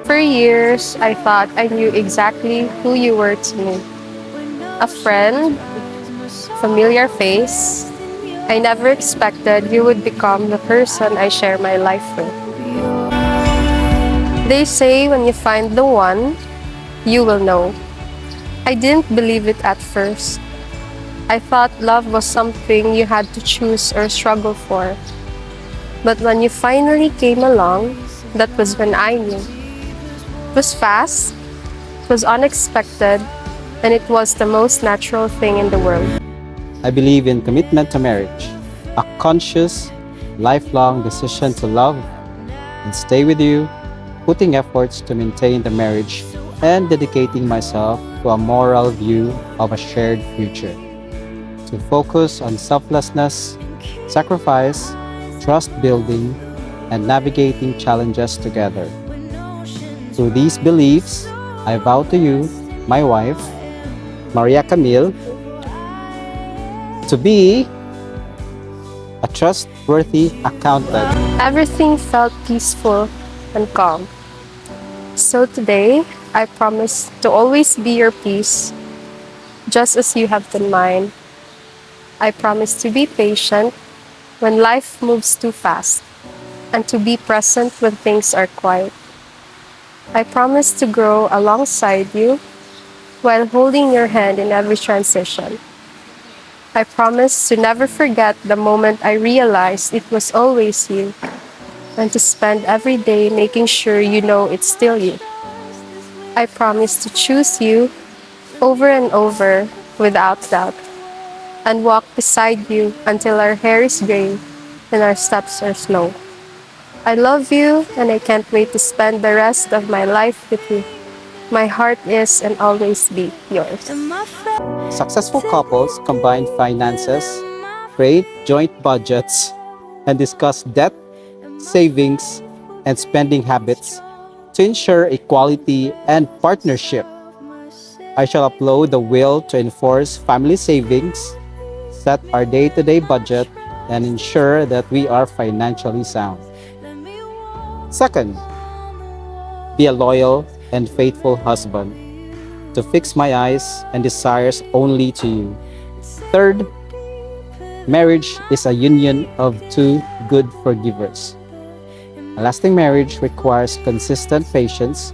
For years, I thought I knew exactly who you were to me. A friend, familiar face. I never expected you would become the person I share my life with. They say when you find the one, you will know. I didn't believe it at first. I thought love was something you had to choose or struggle for. But when you finally came along, that was when I knew. It was fast, it was unexpected, and it was the most natural thing in the world. I believe in commitment to marriage, a conscious, lifelong decision to love and stay with you, putting efforts to maintain the marriage and dedicating myself to a moral view of a shared future. To focus on selflessness, sacrifice, trust building, and navigating challenges together. Through these beliefs, I vow to you, my wife, Maria Camille, to be a trustworthy accountant. Everything felt peaceful and calm. So today, I promise to always be your peace, just as you have been mine. I promise to be patient when life moves too fast, and to be present when things are quiet. I promise to grow alongside you while holding your hand in every transition. I promise to never forget the moment I realized it was always you, and to spend every day making sure you know it's still you. I promise to choose you over and over without doubt, and walk beside you until our hair is gray and our steps are slow. I love you, and I can't wait to spend the rest of my life with you. My heart is and always be yours. Successful couples combine finances, create joint budgets, and discuss debt, savings, and spending habits to ensure equality and partnership. I shall upload the will to enforce family savings, set our day-to-day budget, and ensure that we are financially sound. Second, be a loyal and faithful husband, to fix my eyes and desires only to you. Third, marriage is a union of two good forgivers. A lasting marriage requires consistent patience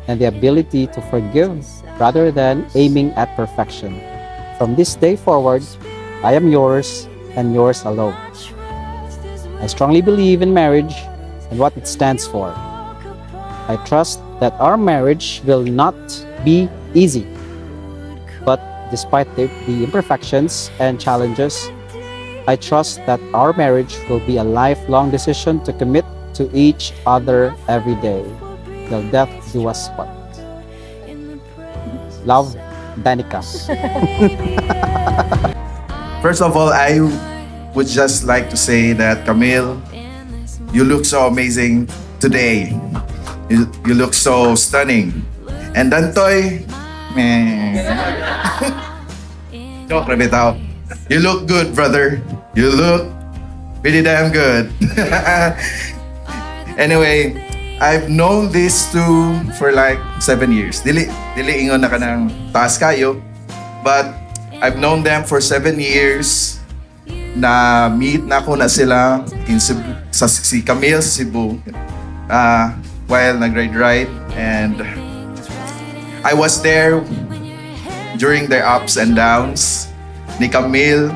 and the ability to forgive rather than aiming at perfection. From this day forward, I am yours and yours alone. I strongly believe in marriage and what it stands for. I trust that our marriage will not be easy, but despite the imperfections and challenges, I trust that our marriage will be a lifelong decision to commit to each other every day, till death do us part. Love, Danica. First of all, I would just like to say that Camille, you look so amazing today. You look so stunning. And Dantoy, joke na bitaw. You look good, brother. You look pretty damn good. Anyway, I've known these two for like 7 years. Dili ingon na ka ng taas kayo. But I've known them for 7 years. Na meet na ako na sila in Cebu, si Camille sa Cebu while nag-ride and I was there during their ups and downs ni Camille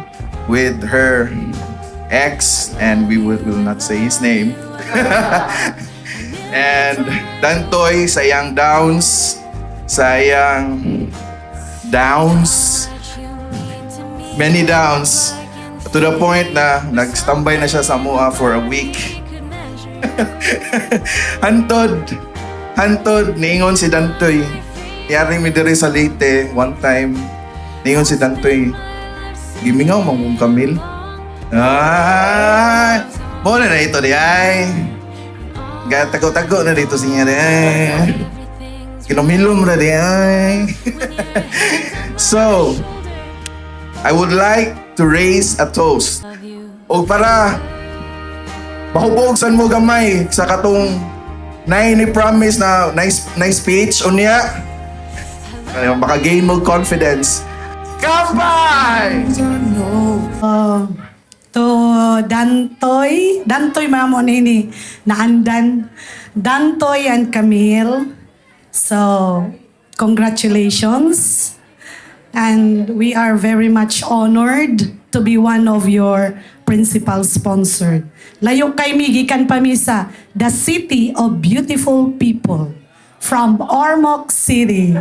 with her ex, and we will not say his name. And Dantoy, sayang downs, many downs, to the point na nagstambay na siya sa MUA for a week. Hantod, niingon si Dantoy. Yari mi diri sa Leyte, one time, niingon si Dantoy, gimingaw mong Camille. Mo na ito di ay. Tago-tago na dito siya di ay. Kilomilom na di ay. So, I would like to raise a toast. O para mahubog san mo gamay sa katong Nay ni promise na nice speech unya. Ayun, baka gain mo confidence. Kampay! To Dantoy mamo nini naandan Dantoy and Camille. So congratulations, and we are very much honored to be one of your principal sponsored. Layo kay migikan pamisa, the city of beautiful people from Ormoc City.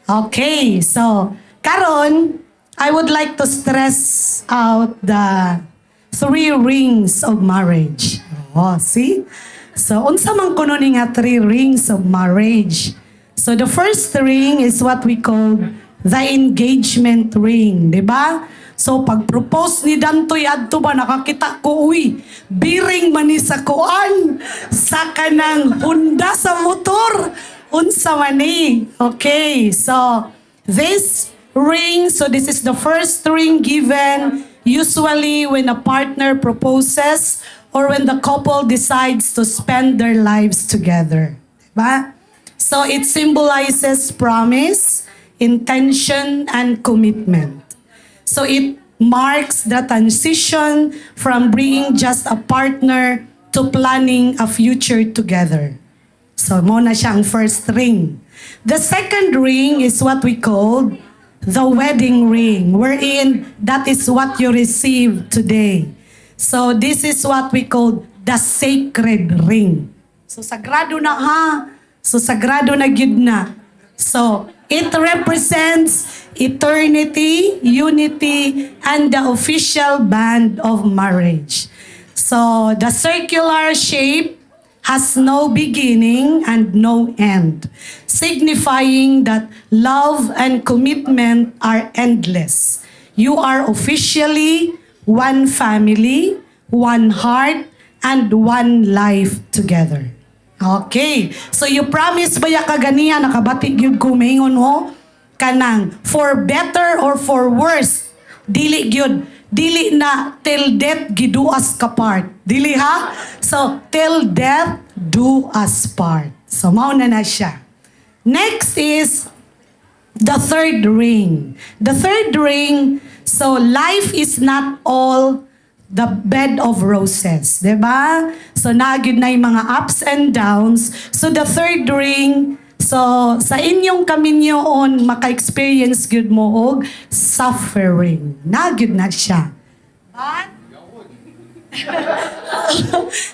Okay, so karon I would like to stress out the 3 rings of marriage. Oh, see? So, unsa man kuno ni nga 3 rings of marriage? So, the first ring is what we call the engagement ring, di ba? So, pag-propose ni Dantoy adto ba, nakakita ko, uy, biring man ni sa kuan, sa kanang Honda sa motor. Unsa man ni? Okay, so, this ring, so this is the first ring given usually when a partner proposes or when the couple decides to spend their lives together. Diba? So it symbolizes promise, intention, and commitment. So it marks the transition from being just a partner to planning a future together. So mo na siyang first ring. The second ring is what we call the wedding ring, wherein that is what you receive today. So this is what we call the sacred ring. So sagrado na ha. So sagrado na gyud na. So it represents eternity, unity, and the official band of marriage. So the circular shape has no beginning and no end, signifying that love and commitment are endless. You are officially one family, one heart, and one life together. Okay, so you promise ba ya kaganiya, nakabati gyud ko maingon ho, kanang for better or for worse, dili gyud, dili na till death giduas ka part. Dili ha? So, till death do us part. So, mauna na siya. Next is the third ring. The third ring, so life is not all the bed of roses. Diba? So, nagid na yung mga ups and downs. So, the third ring, so sa inyong kaminyoon, maka-experience good mo og suffering. Nagid na siya. But,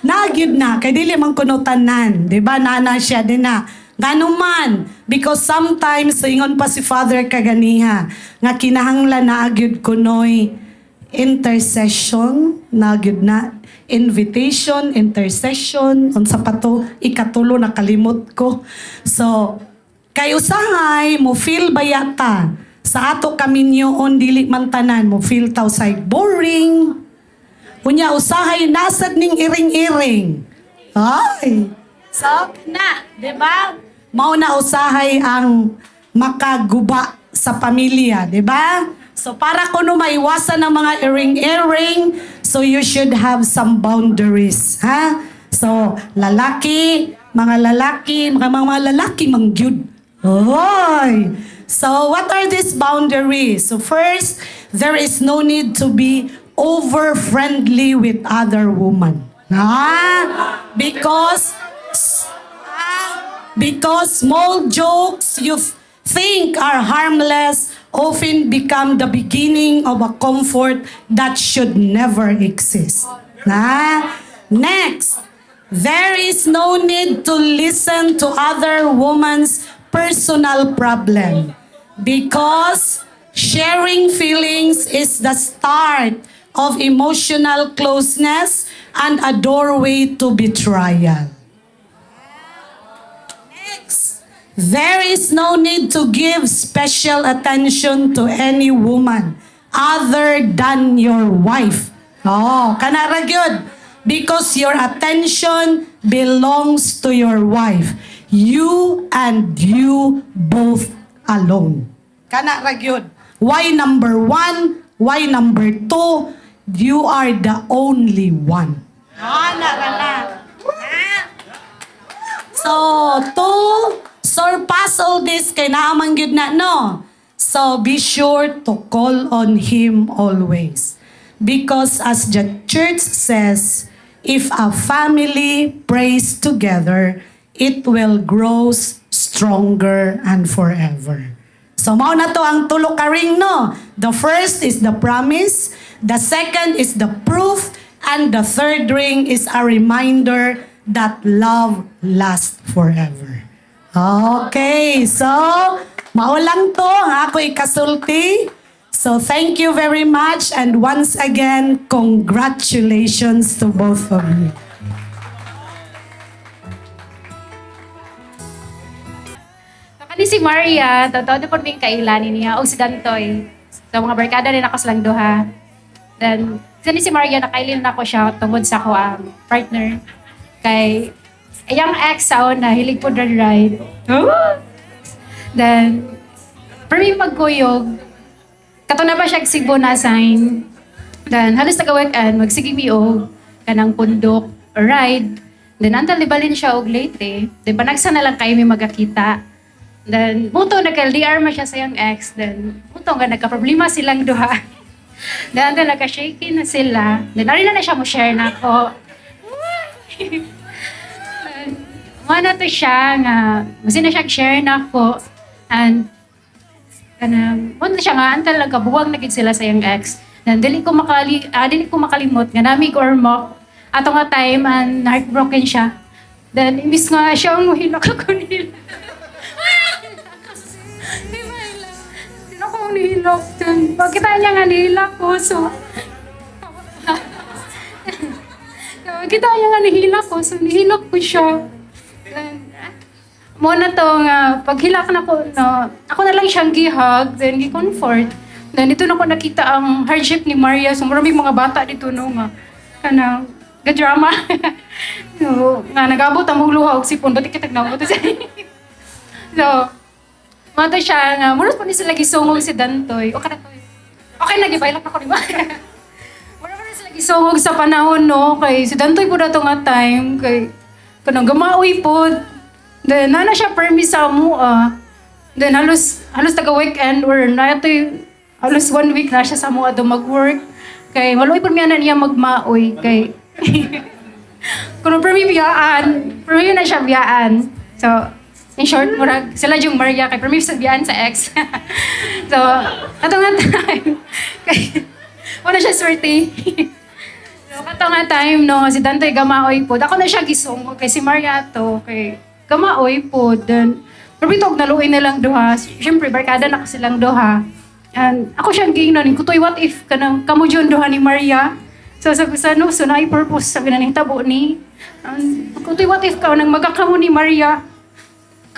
nagyud na, kay dili man kuno tanan, di ba? Nana siya din na. Ganun man, because sometimes, so ingon pa si Father kaganiha, nga kinahanglan na agyud kunoy intercession, nagyud na, invitation, intercession, unsa pa to, ikatulo nakalimot ko. So, kay usahay, mo feel ba yata, sa ato kaminyoon, dili man tanan, mo feel taw say boring, unya usahay nasad ning iring-iring. Ay, so na, di ba? Mao na usahay ang makaguba sa pamilya, di ba? So para kuno maiwasan ng mga iring-iring, so you should have some boundaries, ha? So lalaki, mga lalaki mangyud. Oy. So what are these boundaries? So first, there is no need to be over-friendly with other women. Because small jokes you think are harmless often become the beginning of a comfort that should never exist. Next, there is no need to listen to other women's personal problem because sharing feelings is the start of emotional closeness and a doorway to betrayal. Next, there is no need to give special attention to any woman other than your wife. Oh, kanara gyud. Because your attention belongs to your wife. You and you both alone. Kanara gyud. Why number 1? Why number 2? You are the only one. So, to surpass all this, kay naamang yun na, no? So, be sure to call on Him always. Because as the church says, if a family prays together, it will grow stronger and forever. So, mao na to ang tulo ka ring, no? The first is the promise, the second is the proof, and the third ring is a reminder that love lasts forever. Okay, so, mao lang to ang ako ikasulti. So, thank you very much, and once again, congratulations to both of you. Kani si Maria, totoo na po may kailanin niya, o si Dantoy. So, mga barkada rin ako silang duha. Then, kani si Maria, nakailin na ako siya tungkol sa ko ang partner. Kay, yung ex sa una, hilig po na ride. Then, for me magkuyog, kato na pa siya Cebu na sign. Then, halos taga-weekend, magsigimiog, kanang pundok, or ride. Then, antal libalin siya og late. Then, panagsa na lang kayo may magkakita. Then, muto nagka-LDR man siya sa yung ex. Then, muto nga nagka-problema silang duha. Then, antal nagka-shaky na sila. Then, narin na siya mo share na ako. Ano to siya nga, kasi na siya share na ako. And, ano siya nga, antal nagkabuwag na gid sila sa yung ex. Then, dili ko makalimot nga namig or mock. Ato nga time, and heartbroken siya. Then, imbis nga siya ang hilak ako nila. Hindi na ako nihilak. Pagkita niya nga nihilak ko, so... Pagkita niya nga nihilak ko, so nihilak ko siya. Then, muna to nga, paghilak na ko, no, ako na lang siyang gihag, then gi-comfort. Then dito na ko nakita ang hardship ni Maria. So maraming mga bata dito no nga. Kanang, ga-drama. So, nga nag-abot ang mong luha og sipon, ba't ikitag na ako to siya. So, mato siya nga, muros pa ni sila gisungog si Dantoy. O kanatoy. Okay, nagibaylak na ko, di ba? Muros pa ni sila gisungog sa panahon, no? Kay si Dantoy po na to nga time. Kay, kanang gamaoy po. Then, nana siya permis sa mua. Then, halos taga-weekend or na ito halos 1 week na siya sa mua do mag-work. Kay, maluoy po niya magmaoy. Kay, kung permi biyaan, permi na siya biyaan. So, in short, murag, sila yung Maria, kay permi sa biyaan sa ex. So, ato nga time, kay, wala siya swerte. So, ato nga time, no, si Dantoy gamaoy po. Ako na siya gisong, kay si Maria to, kay gamaoy po. Then, pero naluoy na lang duha. Siyempre, barkada na kasi lang duha. And ako siyang giingnan, kutoy, what if kanang kamo dyan duha ni Maria? So sabi sa no, so na-purpose, sabi na ning tabo ni. Kutoy, what if ka nang magakamo ni Maria?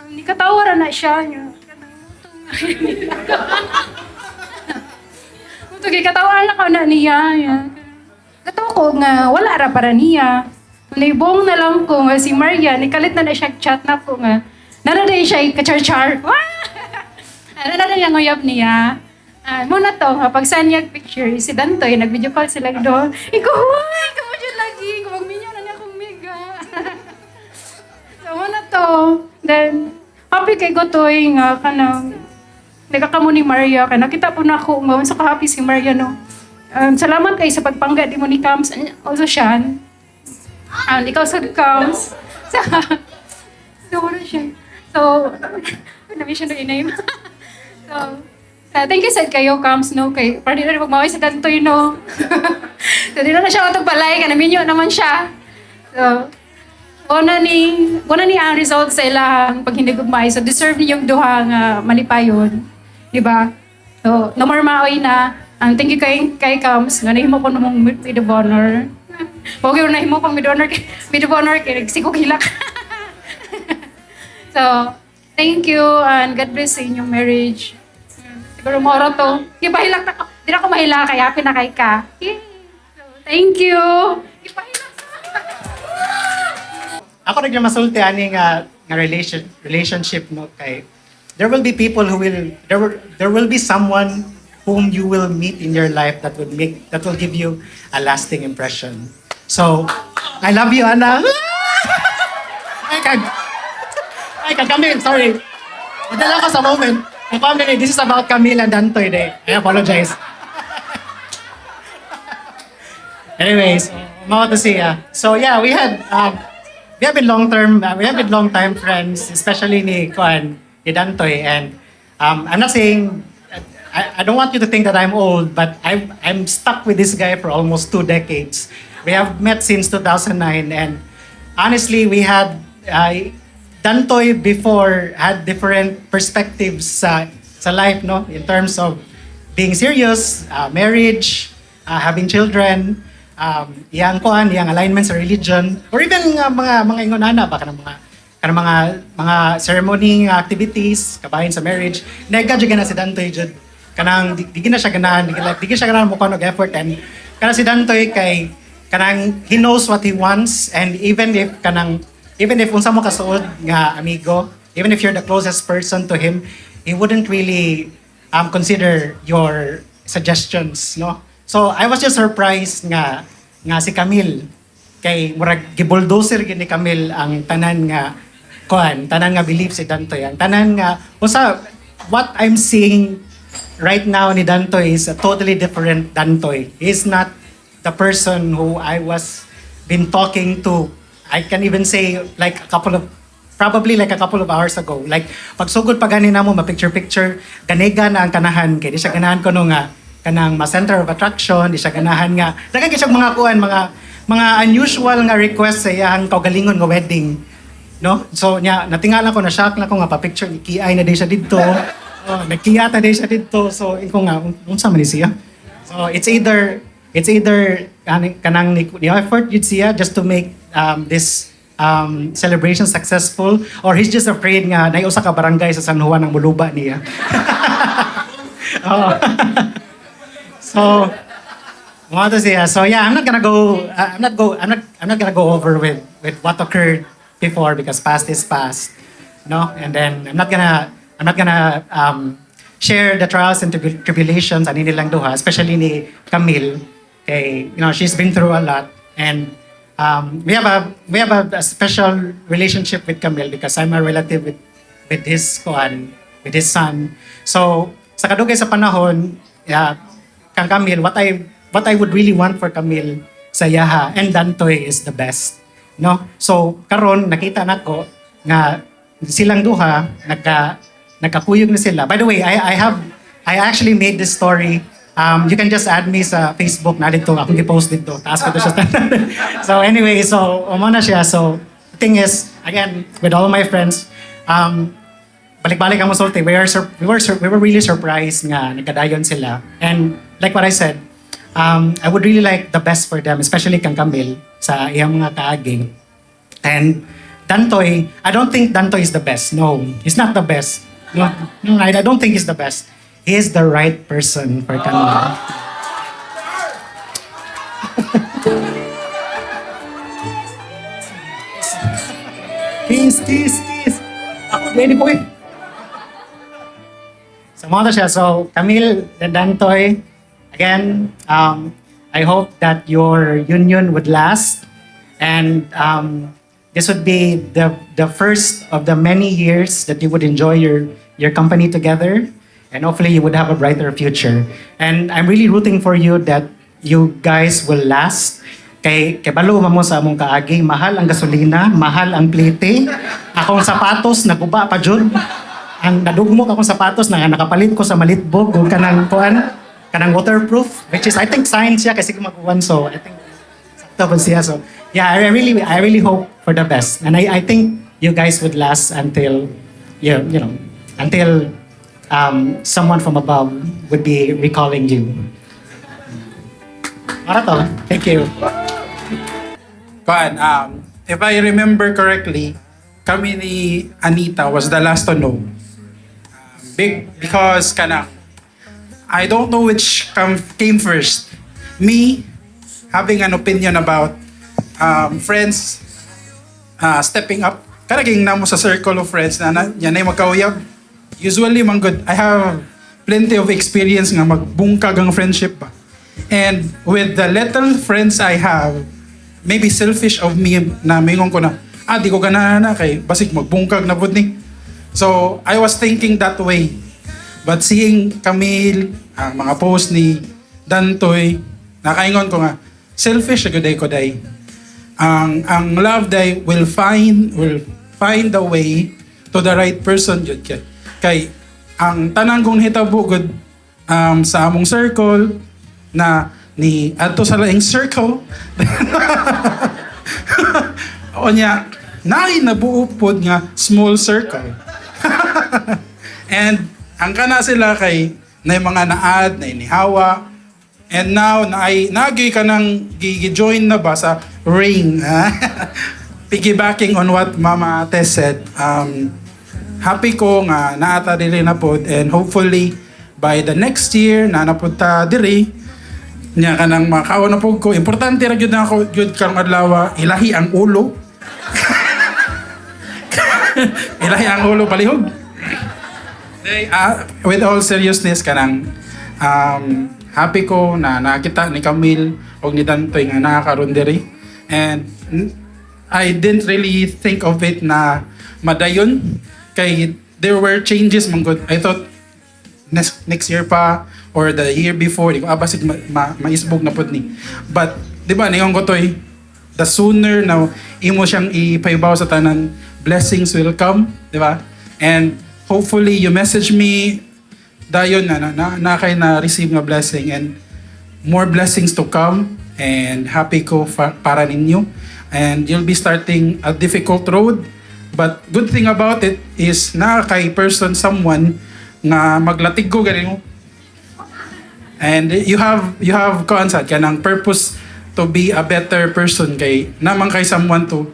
Ni katawaran na siya. Kutoy, katawaran na ka na niya. Katawa ko nga, wala ra para niya. Naibong na lang ko nga si Maria, nikalit na siya chat na ko nga. Nanaday siya ka-char-char. Nanaday niya nguyab niya. Muna to, pag sanyag picture, si Dantoy, nag-video call sila doon. Ikaw, huy! Ikaw mo dyan lagi! Kumagminyo na niya akong mega. So, muna to. Then, happy kay Gotoy nga, kanang, nagkakamo ni Maria, ka nakita po na ako, sa ka-happy si Maria, no? Salamat kayo sa pagpangga di mo ni Kams. Also, Shan. Ikaw sa Kams. So, wala siya. So, namin siya na inay. So, thank you sad kayo, Kams, no? Kay, para di na magmaway sa Dantoy, no? So, di na siya matagbalay, kanaminyo naman siya. So, una ni ang result sa ilang pag hindi gugmay. So, deserve niyong duha nga malipayon. Di ba? So, namarmaoy na. Thank you kay Kams. Nga nahimo ko namang maid of honor. Okay, nahimo pang maid of honor kay nagsikog hilak. So, thank you and God bless sa inyong marriage. Siguro mo to. Ipahilak na ko. Di na ako mahila kay happy na kay ka. Yay! So, thank you. Ipahilak sa Ako nagmasulti ani nga relationship no kay there will be people who will there will be someone whom you will meet in your life that will give you a lasting impression. So, I love you, Anna. Ay, kag Ay, kay Camille, sorry. Madala ko sa moment. Ang family, this is about Camille and Dantoy Day. I apologize. Anyways, mga to see. So yeah, we have been long time friends, especially ni Dantoy, and I'm not saying I don't want you to think that I'm old, but I'm stuck with this guy for almost 2 decades. We have met since 2009, and honestly, we had Dantoy before had different perspectives sa life, no, in terms of being serious, marriage, having children, yang alignment sa religion, or even mga ingonana ba mga ceremony activities kabahin sa marriage. Nega jud na si Dantoy jud kanang di na siya ganahan, di siya ganahan mo kuno effort, and kana si Dantoy kay kanang he knows what he wants, and even if unsa mo kasuod nga amigo, even if you're the closest person to him, he wouldn't really consider your suggestions, no? So I was just surprised nga si Camille kay murag gibulldozer gid ni Camille ang tanan nga belief si Dantoy, ang tanan nga what I'm seeing right now ni Dantoy is a totally different Dantoy. He's not the person who I was been talking to. I can even say probably like a couple of hours ago. Like pagsugod pa gani namo ma-picture ganiga na ang kanahan kay di siya ganahan ko nga kanang ma-center of attraction, di siya ganahan nga daghan gyud mga unusual nga request sa iyang kaugalingon nga wedding, no? So natingala ko, na shock na ko nga pa-picture ni Kiay na di siya didto. Nagkiyat na di siya didto. So ko nga unsa man ni siya? So it's either kanang ni effort yun siya just to make this celebration successful, or he's just afraid nga na usa ka barangay sa San Juan ang muluba niya. So what to say? So yeah, I'm not gonna go over with what occurred before, because past is past, no? And then I'm not gonna share the trials and tribulations ani nilang duha, especially ni Camille. Okay, she's been through a lot, and we have a special relationship with Camille because I'm a relative with his son. So sa kadugay sa panahon, kang Camille, what I would really want for Camille sa Yaha and Dantoy is the best, no? So karon nakita nako nga silang duha nagkakuyog na sila. By the way, I actually made this story. You can just add me sa Facebook na dito, akong i-post dito. Taas ko to siya. So anyway, umo na siya. So the thing is, again, with all my friends, balik-balik ang masulti, we were really surprised nga nagkadayon sila. And like what I said, I would really like the best for them, especially kang Camille sa iyang mga kaaging. And Dantoy, I don't think Dantoy is the best. No, he's not the best. No, I don't think he's the best. He is the right person for Camille. Kiss. Ako, ready po eh. So, mga siya. So, Camille and Dantoy, again, I hope that your union would last. And this would be the first of the many years that you would enjoy your company together. And hopefully you would have a brighter future. And I'm really rooting for you that you guys will last. Kay balo mo sa among kaagi, mahal ang gasolina, mahal ang plite. Akong sapatos naguba pa jud. Ang nadugmok akong sapatos na nakapalit ko sa malitbog ug kanang waterproof, which is I think science siya kasi kumakuan, so I think sakto pa siya. So yeah, I really hope for the best. And I think you guys would last until until someone from above would be recalling you. Para to. Thank you. If I remember correctly, kami ni Anita was the last to know. Because I don't know which came first. Me having an opinion about friends stepping up. Karaging namo sa circle of friends na yan ay magkauyab. Usually, I have plenty of experience nga magbungkag ang friendship ba. And with the little friends I have, maybe selfish of me na mingon ko na, di ko ganahan na kay basig magbungkag na pud ni. So, I was thinking that way. But seeing Camille, ang mga post ni Dantoy, nakaingon ko nga, selfish sa ko day. Ang love day will find the way to the right person jud kay ang tanang kong hitabo gud sa among circle na ni adto sa laing circle o niya naay nabuo pod nga small circle. And ang kana sila kay na mga naad na inihawa. And now, nagi ka nang gi-join na ba sa ring? Piggybacking on what Mama Tess said, happy ko nga naata diri na pod and hopefully by the next year na napunta diri nya ka nang makaon na pod ko. Importante ra gyud na ako gyud kang adlaw ilahi ang ulo. Ilahi ang ulo palihog. With all seriousness kanang happy ko na nakita ni Camille o ni Dantoy nga nakakaroon diri. And I didn't really think of it na madayon. Kay there were changes man good. I thought next year pa or the year before, di ko basig maisbog na pud ni. But di ba ningon ko toy, the sooner na imo siyang ipaibaw sa tanan, blessings will come, di ba? And hopefully you message me dayon na kay na receive nga blessing and more blessings to come and happy ko para ninyo and you'll be starting a difficult road but good thing about it is na kay person someone nga maglatig ko ganin mo and you have concept kanang purpose to be a better person kay naman kay someone to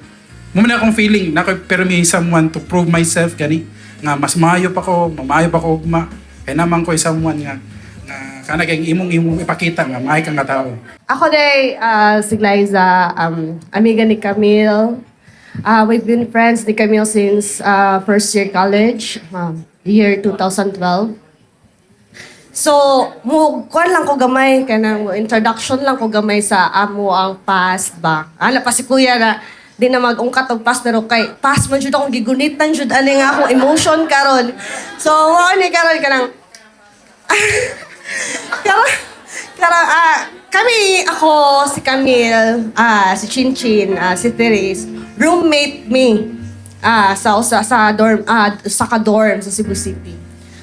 mo na akong feeling na pero may someone to prove myself gani nga mas maayo pa ko ugma. Kaya naman ko someone nga kanaging imong ipakita nga maay kang tao. Ako day si Liza, amiga ni Camille. We've been friends ni Camille since first year college, year 2012. So, kuwan lang ko gamay, kanang introduction lang ko gamay sa amo ang past ba. Ala pa si kuya na di na mag-ungkat og past pero kay past man jud akong gigunitan jud ani nga akong emotion karon. So, ani karon kanang ako, si Camille, si Chinchin, si Therese, roommate me sa dorm, sa ka-dorm sa Cebu City.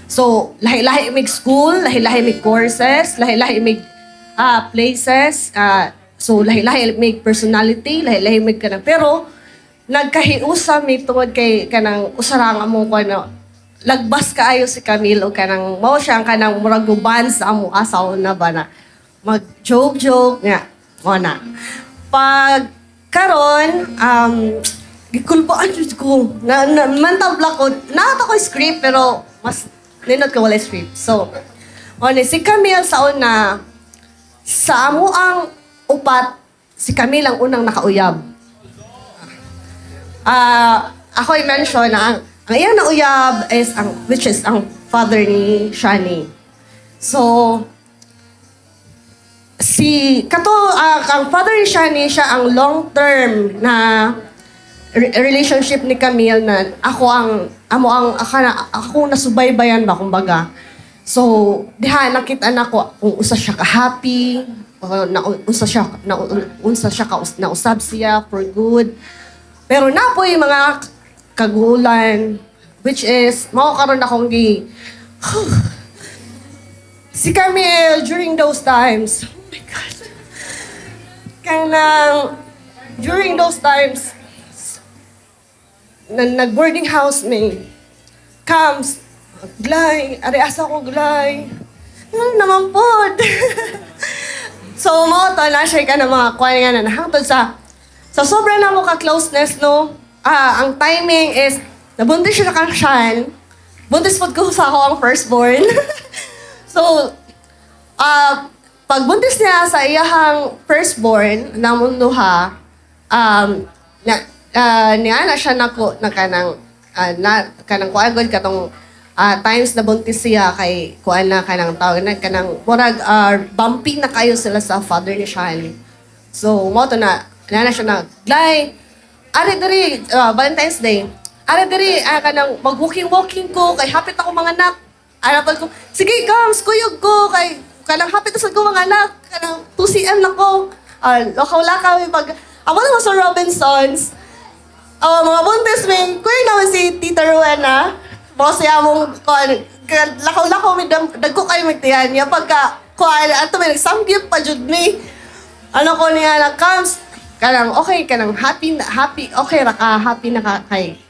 So, lahi-lahi mig school, lahi-lahi mig courses, lahi-lahi mig places, so lahi-lahi mig personality, lahi-lahi mig kanang. Pero, nagkahiusa mi tungod kay kanang usarang among ko na lagbas kaayo si Camille o kanang mao siya ang kanang murag guban sa amo asaw na ba na mag-joke nga mo na pag karon gikulbaan jud ko na mantabla ko naata ko script pero mas ninot ko wala script so si Camille sa una sa amo ang upat si Camille ang unang nakauyab ako i-mention na ang iyang nauyab is which is ang father ni Shani. So, ang father ni Shani, siya ang long-term na relationship ni Camille na ako nasubaybayan ba, kumbaga. So, diha nakita na ko kung usa siya ka-happy, unsa siya nausab siya for good. Pero napoy mga kagulan, which is, makakaroon akong si Camille, during those times, oh my God, during those times, nag-boarding house me, comes, glay, asa ko glay, ano naman po. So, to na siya ka na mga kuha nga na nahangtod sa sobra na mo ka-closeness, no? Ang timing is, nabuntis siya kang Shan. Buntis po ko sa ako ang firstborn. So, pagbuntis niya sa iyahang firstborn, namunduha, niya na siya kanang kuagod katong times na buntis siya kay kuan na kanang tawag na kanang murag bumpy na kayo sila sa father ni Shan. So, mo to na siya na glay. Ari diri Valentine's Day. Ari diri kanang mag-walking ko kay hapit ako mga anak. Ano ko, sige comes kuyog ko kay kanang hapit sa ko mga anak. Kanang 2 cm na ko. Lakaw-lakaw pag amo naman sa Robinsons. Mga buntis may kuya naman si Tita Rowena. Boss ya mong lakaw-lakaw may dagko kayo magtiyan. Ya pagka kuan ato may nagsamgyup pa jud mi. Ano ko niya na comes kanang okay kanang happy okay ra ka happy na ka kay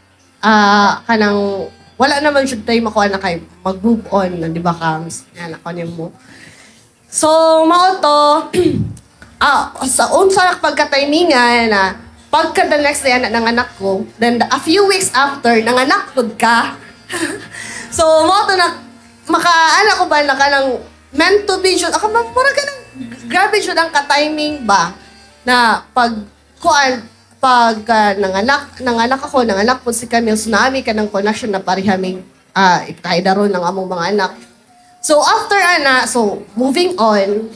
kanang wala naman jud tay makuha na kay mag-move on na di ba comes yan ako niyo mo. So mao to sa unsa pagka-timingan na pagka the next day anak ng anak ko, then a few weeks after nanganak pud ka. So mo to na maka ko ba na kanang meant to be jud ako mura ka nang grabe jud ang ka-timing ba na pag nanganak po si Camille tsunami ka ng connection na parihaming ikaidaron ng among mga anak. So after so moving on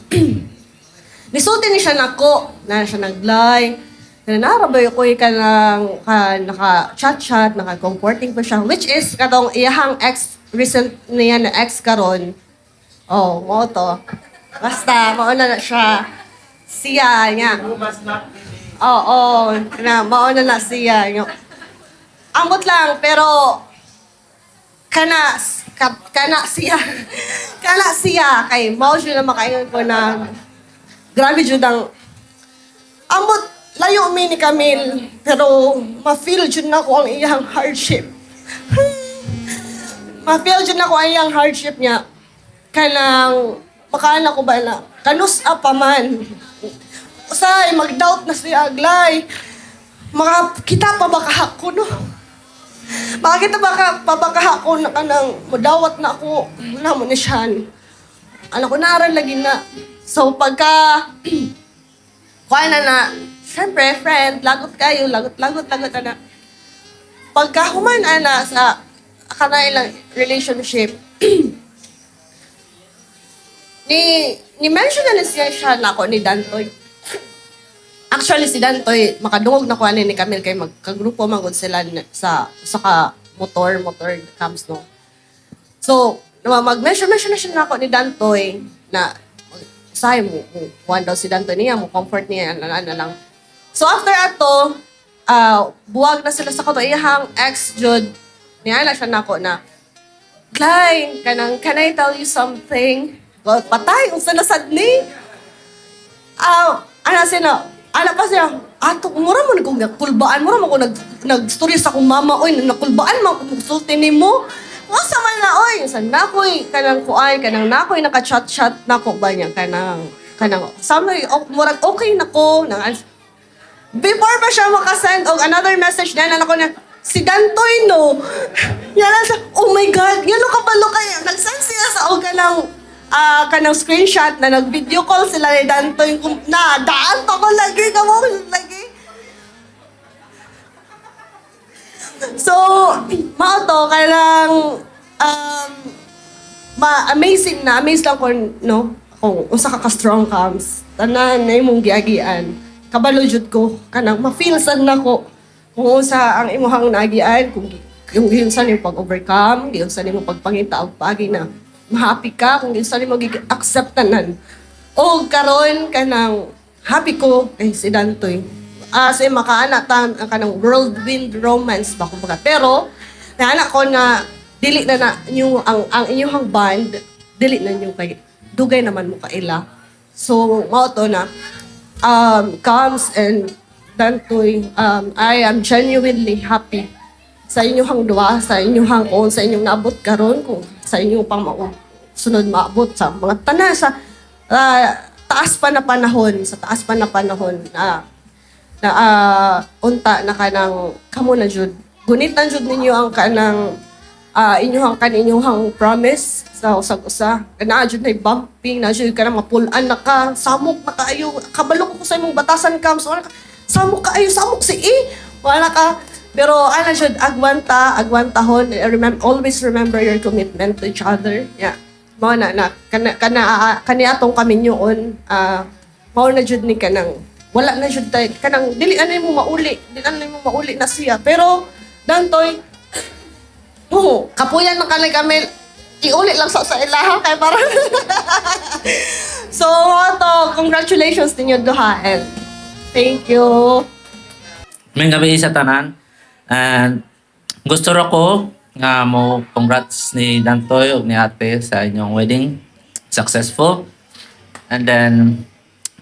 nisulti ni siya nako na siya naglay na narabay ko ka ng naka-chat, naka-comforting pa siya, which is katong iyahang ex, recent niya na ex karon. Oh, mo to. Basta, mauna na siya. Siya niya. Oo, mauna na siya. Ambot lang, pero kana siya. Kana siya. Kay, mao siya na makaingon ko na grabe jud ang ambot layo mi ni Camille, pero ma-feel jud na ko ang iyang hardship. Ma-feel jud na ko ang iyang hardship niya. Kanang makaana ko ba na kanus pa man. Usay mag-doubt na siya aglay. Makakita pa ba kahako no? Makakita pa ba kahako na kanang mudawat na ako na mo ni Sean. Ano ko naaral lagi na. So pagka kuha na syempre, friend, lagot kayo, lagot na. Pagka human sa kanailang relationship, ni-mention na siya na ako ni Dantoy. Actually, si Dantoy, makadungog na ko ni Camille kay magkagrupo magod sila sa motor comes no. So, mag-mention na siya na ako ni Dantoy na say mo, kuhan daw si Dantoy niya, mo comfort niya, lang. So after ato, buwag na sila sa kato, iyahang ex-jud, niya siya nako na, Glay, can I tell you something? Well, patay, unsa na sad ni? Ana pa siya, mura mo nagkulbaan, mura mo ko nag-story sa akong mama, oy, nakulbaan mo, sulti ni mo. Masa man na, oy, saan na ko'y, kanang nako'y naka-chat-chat na ko ba niya, kanang, sabi, murag okay na ko, before pa siya makasend og another message na ako na, si Dantoy no. Yan lang siya, oh my God, yan ka palo kaya. Nag-send siya sa og kanang screenshot na nag-video call sila ni Dantoy. Na, daan pa ko lagi, lagi. So, mao to, kailang, amazing na, amaze lang ko, no? Kung usa ka strong comes, tanan na imong giagian. Kabalo jud ko kanang ma-feel sad nako kung unsa ang imong nagian kung unsa nimo pag-overcome, unsa nimo pagpangita og pagi na ma-happy ka kung unsa nimo gi-accept tanan. O karon kanang happy ko kay si Dantoy. Say makaana ta kanang whirlwind romance ba kumbaga. Pero naana ko na dili na inyo ang inyong band dili na inyo kay dugay naman mo kaila. So mao to na comes and Dantoy, I am genuinely happy sa inyong duwa, sa inyong kung sa inyong naabot karon kung sa inyong pang sunod maabot sa mga tanan sa taas pa na panahon na unta na kanang kamo na jud gunitan jud ninyo ang kanang inyong promise sa usag-usa. Na jud nay bumping, na jud kanang mapulan na ka, samok na kaayo. Kabalo ko sa imong batasan kam, so samok kaayo, samok si wala ka. Pero ana jud agwantahon. Always remember your commitment to each other. Yeah. Mao na kani atong kami nyoon, mao na jud ni kanang wala na jud tay kanang dili anay mo mauli, na siya. Pero dantoy kapuyan man kanay Camille. Iuli lang sa ilaha kay para. So, to, congratulations ninyo duha and thank you. May gabi sa tanan. And gusto ra ko nga mo congrats ni Dantoy ug ni Ate sa inyong wedding. Successful. And then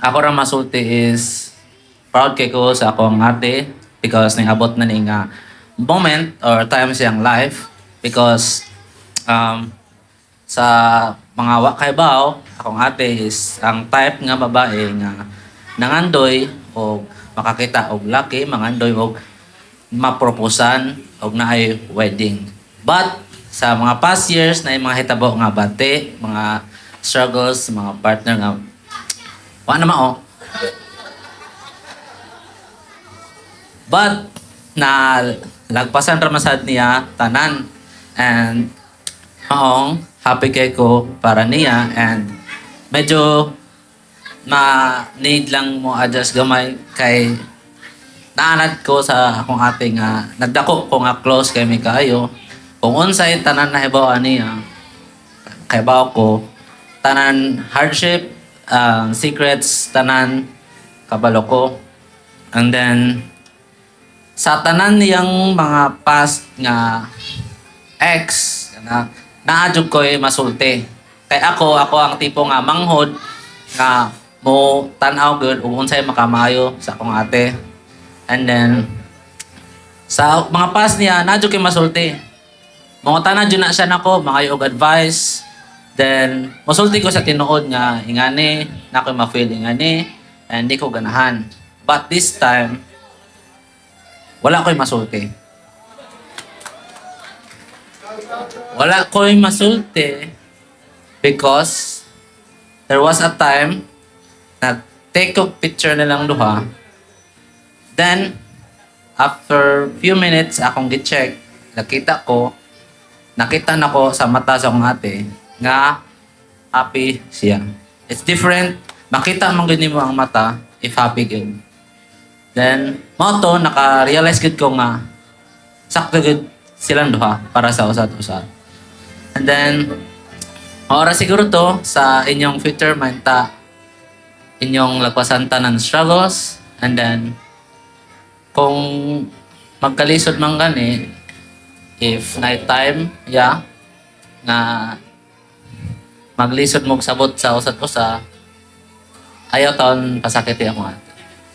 ako ra masulti is proud kay ko sa akong ate because ningabot na ni nga moment or time siyang life because sa mga wakaybaw, akong ate is ang type nga babae nga nangandoy o makakita og laki, mangandoy og maproposan og naay wedding. But sa mga past years na mga hitabo nga bati, mga struggles, mga partner nga wa na mao. But na lagpasan ra masad niya tanan and maong happy kay ko para niya and medyo need lang mo adjust gamay kay naanad ko sa akong ate nga nagdako ko nga close kay mi kaayo kung unsay tanan na hibaw niya kay baw ko tanan hardship secrets tanan kabalo ko and then sa tanan niyang mga past nga ex na naadjog ko masulti. Kay ako ang tipo nga manghod nga mo tan-aw good ug unsay makamaayo sa akong ate. And then sa mga past niya naadjog kay masulti. Mga tanan jud na siya nako, mangayo og advice. Then masulti ko sa tinuod nga ingani nako ma-feel ingani and di ko ganahan. But this time wala ko'y masulti. Wala ko'y masulti because there was a time na take a picture nilang duha. Then, after few minutes, akong gi-check, nakita na ko sa mata sa akong ate nga happy siya. It's different. Makita mong ganyan mo ang mata if happy good. Then, moto, naka-realize gud ko nga sakto gud silang duha para sa usat-usat. And then, oras siguro to sa inyong future manta inyong lagpasan tanan struggles and then kung magkalisod man gani if night time nga maglisod mo sabot sa usat-usa ayaw taon pasakiti ako ate.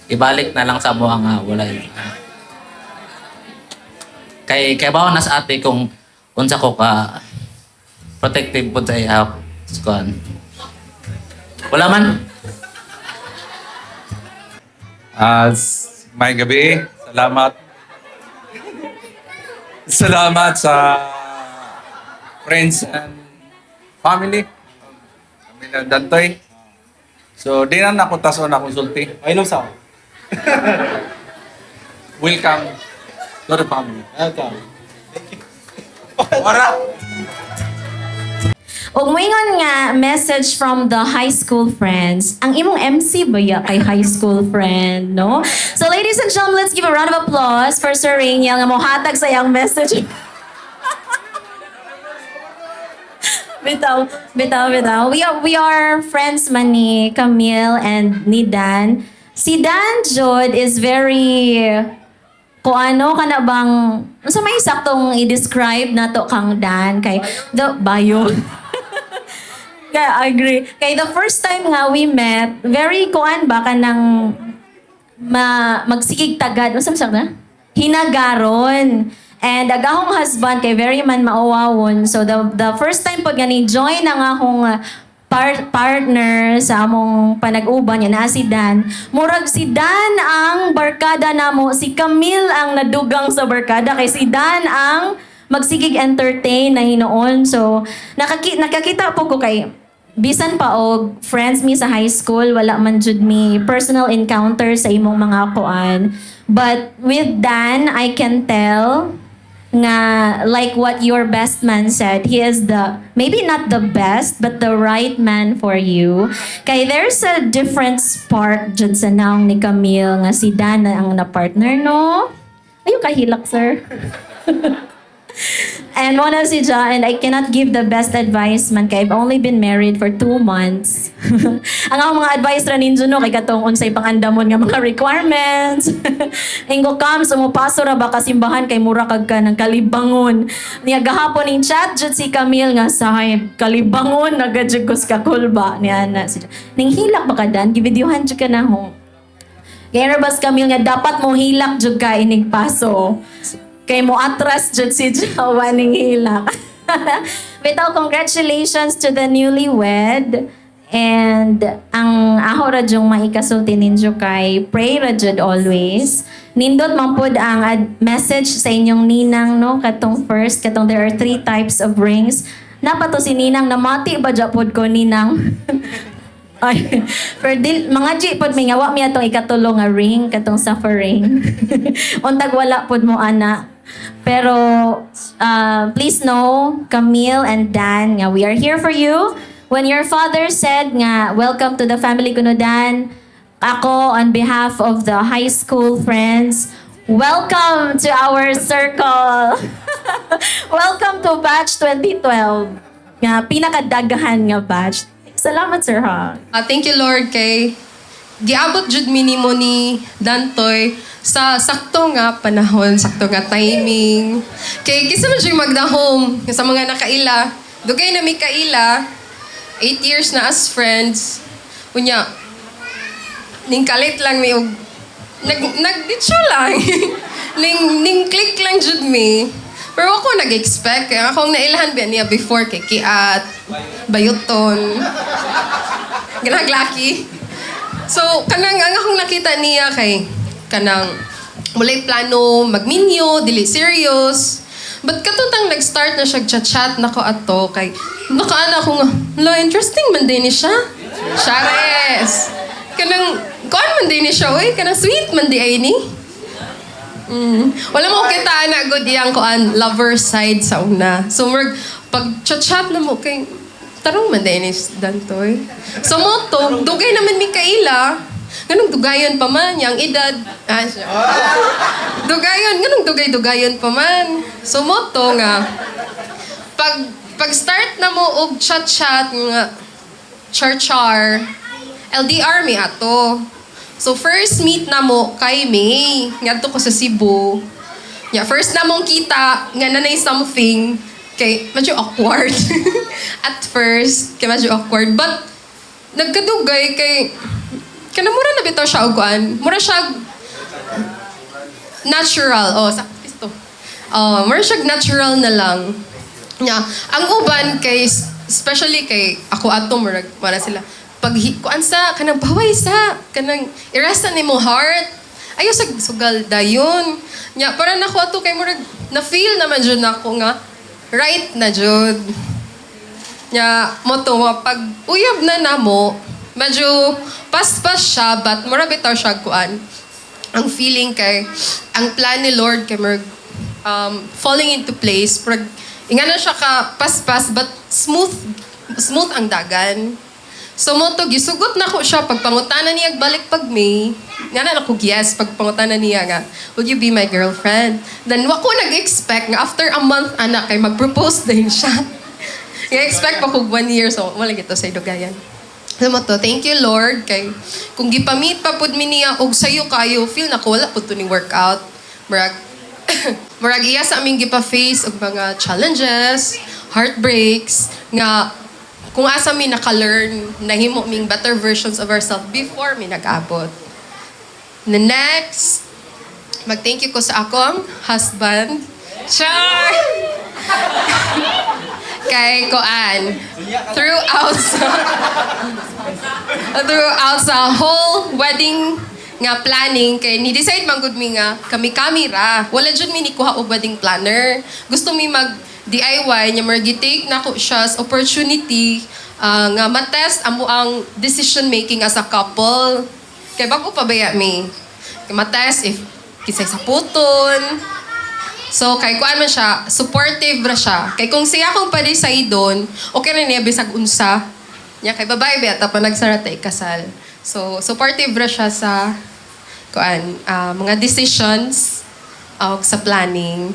Ibalik na lang sa mo ang wala yun. Kay bawa na sa ate kung unsa ko ka protective po sa iya. Wala man. May gabi. Salamat sa friends and family. Kami na Dantoy. So, di na ako taso na konsulti. Ay, no, sa Welcome to the family. Welcome. Wara! Og moingon nga message from the high school friends. Ang imong MC ba ya kay high school friend, no? So ladies and gentlemen, let's give a round of applause for Sir Rainiel nga mohatag sa iyang message. Bitaw. We are friends man ni Camille and ni Dan. Si Dan Jod is very kung ano ka na bang sa may saktong i-describe nato kang Dan kay the bayo. Kaya agree. Kay the first time nga we met, very kuan ba ka nang magsigig tagad. Ano sabi na? Hinagaron. And agahong husband kay very man maawawon. So the first time pag gani join ang akong partner sa among panag-uban niya na si Dan. Murag si Dan ang barkada namo, si Camille ang nadugang sa barkada kay si Dan ang magsigig entertain na hinoon. So nakakita po ko kay bisan pa og friends mi sa high school, wala man jud mi personal encounter sa imong mga kuan. But with Dan, I can tell nga like what your best man said, he is the maybe not the best but the right man for you. Kay there's a different spark jud sa naong ni Camille nga si Dan na ang na-partner, no? Ayun kahilak, sir. And one of si Ja, and I cannot give the best advice man kay I've only been married for 2 months. Ang akong mga advice ra ninyo no kay katong unsay pangandamon nga mga requirements. Ingo kam sumupaso ra ba kasimbahan kay mura kag ka ng kalibangon. Niya gahapon ning chat jud si Camille nga sahib kalibangon nagadjud ka kulba niya na si Ja. Ning hilak ba ka Dan gibidyohan jud ka na ho. Kaya bas Camille nga dapat mo hilak jud ka inig paso. Kay mo atras jud si Jawa ning hilak. Bitaw, congratulations to the newlywed. And ang aho ra jung maikasulti ninyo kay pray ra jud always. Nindot man pod ang message sa inyong ninang no katong first katong there are 3 types of rings. Napato si ninang namati ba dya pod ko ninang. Ay, mga G pod may ngawa mi atong ikatulo nga ring katong suffering. Untag wala pod mo ana. Pero please know, Camille and Dan, nga we are here for you. When your father said nga welcome to the family kuno Dan, ako on behalf of the high school friends, welcome to our circle. Welcome to batch 2012. Nga pinakadagahan nga batch. Salamat, Sir Ha. Thank you, Lord, kay giabot jud minimo ni Dantoy sa sakto nga panahon, sakto nga timing. Kay kisa man siya magdahom sa mga nakaila. Dugay na mi kaila, 8 years na as friends. Unya, ning kalit lang mi og nagditsyo lang. ning click lang jud mi. Pero ako nag-expect. Kaya akong nailahan ba niya before kay Kiat, Bayuton, Ginaglaki. So, kanang ang akong nakita niya kay kanang mulay plano, magminyo, dili serious. But katutang nag-start na siya chat-chat na ko ato kay nakaana ko nga, interesting man din ni siya. Chares. Kanang, kuan man din ni siya, oy, kanang sweet man di ay ni. Wala mo kita na good yang kuan lover side sa una. So pag chat na mo kay tarong man din is Dantoy. So mo to dugay naman mi kaila. Ganong dugayon pa man yang edad. Dugayon ganong dugay-dugayon pa man. So mo to nga pag start na mo og chat-chat nga char LDR mi ato. So first meet na mo kay May, ngadto ko sa Cebu. Yeah, first na mong kita nga nanay something kay medyo awkward. At first, kay medyo awkward, but nagkadugay kay kanamura na bitaw siya og kuan. Mura siya natural. Oh, sakto to. Mura siya natural na lang. Yeah, ang uban kay especially kay ako ato murag wala sila. Pag kuan sa kanang baway sa kanang irasa nimo heart ayo sa sugal dayon nya para nako ato kay murag na feel naman jud nako nga right na jud nya mo to pag uyab na namo medyo paspas siya but mura bitaw siya kuan ang feeling kay ang plan ni Lord kay murag falling into place murag ingana siya ka paspas but smooth ang dagan. So mo to, gisugot na ko siya, pagpangutanan niya balik pag May, nga na ako yes, pagpangutanan niya nga, will you be my girlfriend? Then wako nag-expect nga after a month, anak, kay mag-propose din siya. I-expect pa ko 1 year, so wala gito sa idugayan. So mo to, thank you Lord, kay kung gipamit pa pud mi niya, og sayo kayo, feel na ko, wala po to ni workout. Murag iya sa aming gipa-face og mga challenges, heartbreaks, nga kung asa mi naka-learn, nahimo ming better versions of ourselves before mi nag-abot. The next, mag-thank you ko sa akong husband. Char! Kay Koan. Throughout sa whole wedding nga planning, kay ni-decide man gud mi nga kami ra. Wala jud mi ni kuha og wedding planner. Gusto mi mag DIY nya mag-take na ko siya as opportunity nga matest amo ang decision making as a couple. Kay bago pa baya mi. Kay matest if kisay sa puton So, kay kuan man siya, supportive ra siya. Kay kung siya kung padisay doon, okay rin niya bisag unsa. Nya kay babae beta pa nagsarata ikasal. So, supportive ra siya sa kuan, mga decisions sa planning.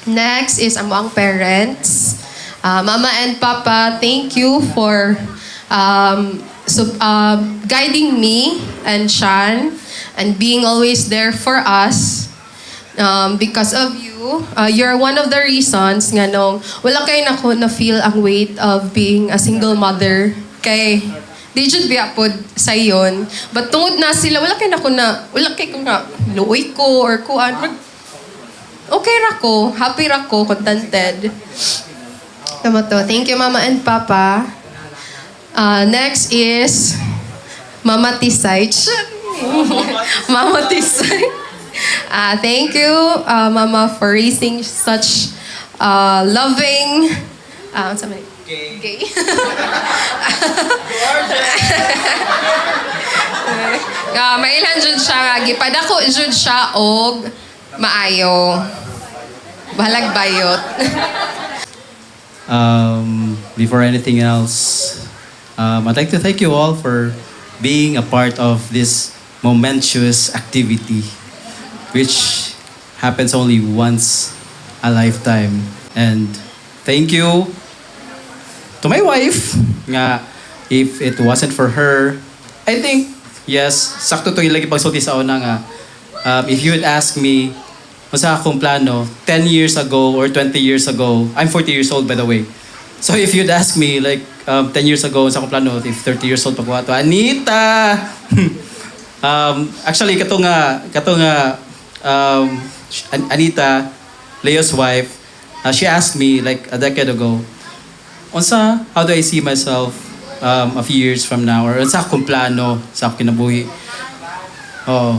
Next is amo ang parents. Mama and Papa, thank you for guiding me and Sean and being always there for us. Because of you, you're one of the reasons nga nung wala kayo na feel ang weight of being a single mother. Kay di jud biya pod sa iyon. But tungod na sila, wala kayo na luoy ko or kuan. Okay ra ko, happy ra ko, contented. Tama to. Thank you, Mama and Papa. Next is Mama Tisay. Mama Tisay. Thank you, Mama, for raising such loving... Gay. Mailan jud siya. Gipadako jud siya og maayo. Bahalag bayot. Before anything else, I'd like to thank you all for being a part of this momentous activity, which happens only once a lifetime. And thank you to my wife, nga if it wasn't for her, I think, yes, sakto to ilagi pagsulti sa una nga, if you would ask me, masa akong plano, 10 years ago or 20 years ago, I'm 40 years old by the way. So if you'd ask me, like, 10 years ago, sa akong plano, if 30 years old pa ko ato, Anita! Actually, kato nga, Anita, Leo's wife, she asked me like a decade ago, unsa, how do I see myself a few years from now? Or unsa akong plano sa akong kinabuhi? Oh.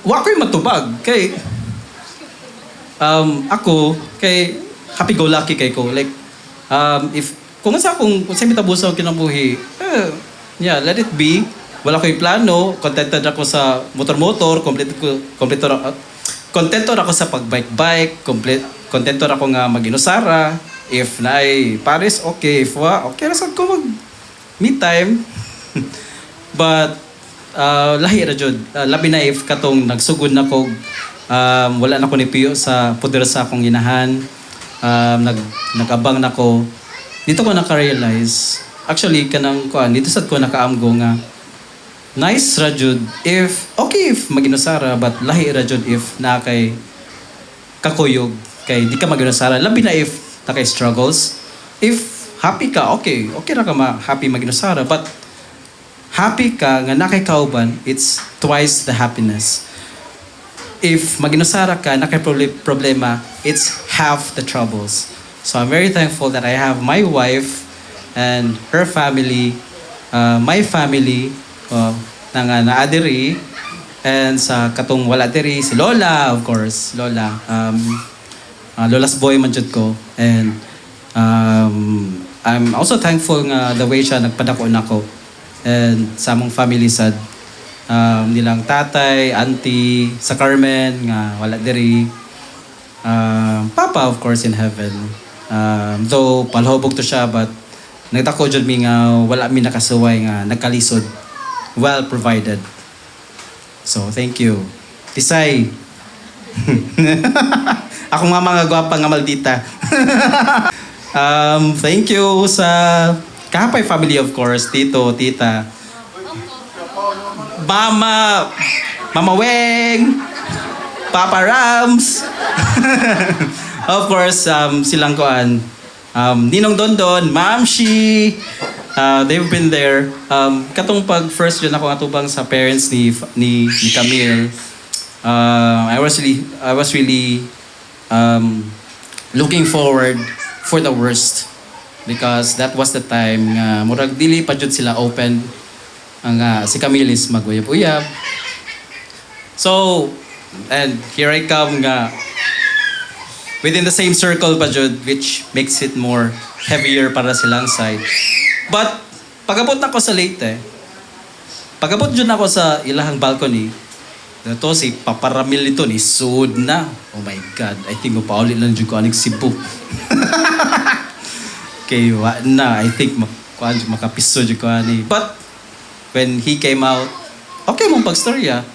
Wa ko'y matubag. Kay, ako, kay, happy-go-lucky kay ko. Like, kung unsa mitabusa akong kinabuhi, yeah, let it be. Wala ko'y plano, contented ako sa motor-motor, contento ako sa pag-bike-bike, contento ako nga mag-inusara. If naay Paris, okay. If okay ra sad ko mag-me time. But, lahi ra jud. Labi na if katong nagsugod na ko, wala na ko ni Pio sa puder sa akong inahan. Nag-abang na ko. Dito ko naka-realize, actually, kanang kuan, dito sad ko nakaamgo nga, nice ra jud if mag-inusara, but lahi ra jud if na kay kakuyog kay di ka mag-inusara, labi na if na kay struggles. If happy ka, okay ra ka happy mag-inusara, but happy ka nga na kay kauban, it's twice the happiness. If mag-inusara ka na kay problema, it's half the troubles. So I'm very thankful that I have my wife and her family, my family, nga naadiri, and sa katong wala diri, si Lola, of course, Lola. Lola's boy man jud ko. And I'm also thankful nga the way siya nagpadako nako. And sa among family sad, nilang tatay, auntie, sa Carmen, nga wala diri. Papa, of course, in heaven. Though palhobog to siya, but nagdako jud mi nga wala mi nakasuway nga nagkalisod. Well provided. So, thank you. Tisay. Ako nga mga gwapa nga maldita. Thank you sa Kahapay family, of course. Tito, tita. Mama Weng. Papa Rams. Of course, silang koan. Ninong Dondon, Ma'am Shi. They've been there. Katong pag first yun ako atubang sa parents ni Camille. I was really looking forward for the worst, because that was the time nga murag dili pa jud sila open nga si Camille is maguyab-uyab. So, and here I come nga within the same circle pa jud, which makes it more heavier para silang side. But, pag-abot na ko sa Leyte, pag-abot dyan ako sa ilahang balcony, Ito si Paparamil ito ni Sud na. Oh my God, I think mapaulit lang dyan ko aning Cebu. Okay, wa na. I think makapiso dyan ko ani. But when he came out, okay mong pagstorya.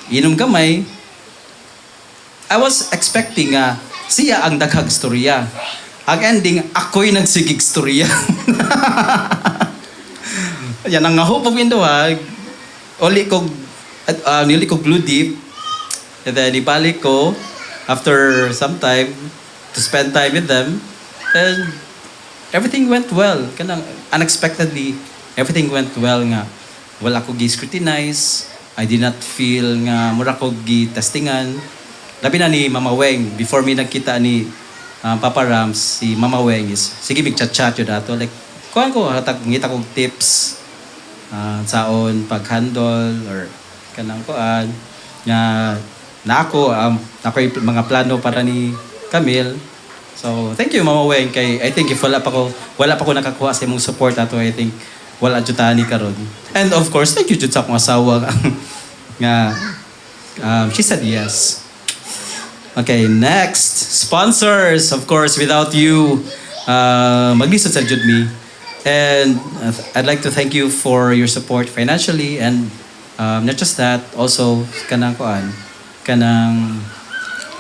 Inom gamay. I was expecting siya ang daghag storya. Ang ending, ako'y nagsigig storya. Yan ang ngahupog induhag. Nili ko glue deep. And then ibalik ko after some time to spend time with them. And everything went well. Kanang unexpectedly, everything went well nga. Wala ko gi-scrutinize. I did not feel nga mura ko gi-testingan. Labi na ni Mama Weng, before me nagkita ni Papa Rams, si Mama Weng is, sige, chat yun dato. Like, kuhan ko, ngita kong tips saon, pag-handle, or kanang kuhan. Nga, ako yung mga plano para ni Camille. So, thank you, Mama Weng. Kay, I think if wala pa ko nakakuha sa imong support ato, I think wala jud tani karon. And of course, thank you jud sa akong asawa nga she said yes. Okay, next. Sponsors. Of course, without you, maglisod sa jud me. And I'd like to thank you for your support financially and not just that, also kanang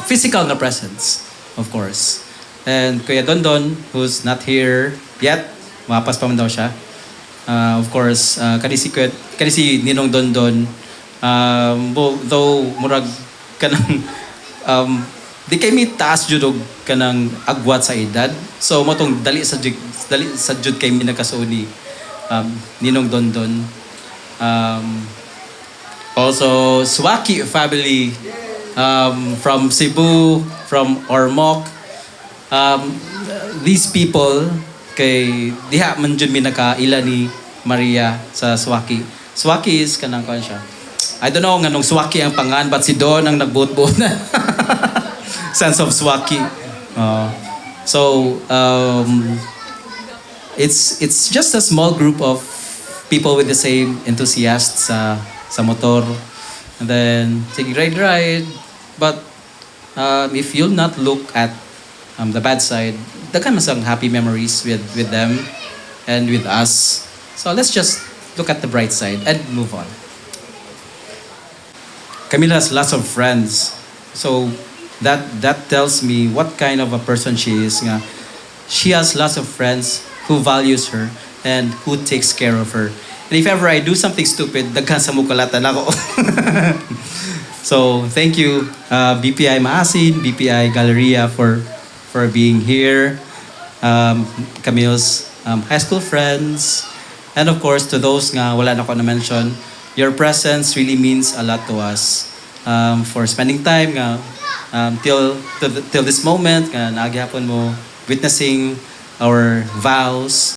physical na presence, of course. And Kuya Dondon, who's not here yet, mapas pa man daw siya. Of course, kani si Ninong Dondon, though murag kanang di kay mi taas jud og kanang agwat sa edad. So motong dali sa jud kay mi nagkasuon ni Ninong Dondon. Also Swaki family from Cebu, from Ormoc. These people kay diha man jud mi nakaila ni Maria sa Swaki. Swaki is kanang kuan siya. I don't know nganong Swaki ang pangan, but si Don ang nagbuot-buot na. Sense of Swaki. It's just a small group of people with the same enthusiasts sa motor. And then, sige, ride. But if you'll not look at the bad side, daghan man sang happy memories with them and with us. So let's just look at the bright side and move on. Camila has lots of friends. So that tells me what kind of a person she is. Nga. She has lots of friends who values her and who takes care of her. And if ever I do something stupid, daghan sa mukalatan ako. So thank you, BPI Maasin, BPI Galleria for being here. Camille's high school friends. And of course, to those nga wala na ko na mention, your presence really means a lot to us. For spending time nga till this moment nga naagihapon mo witnessing our vows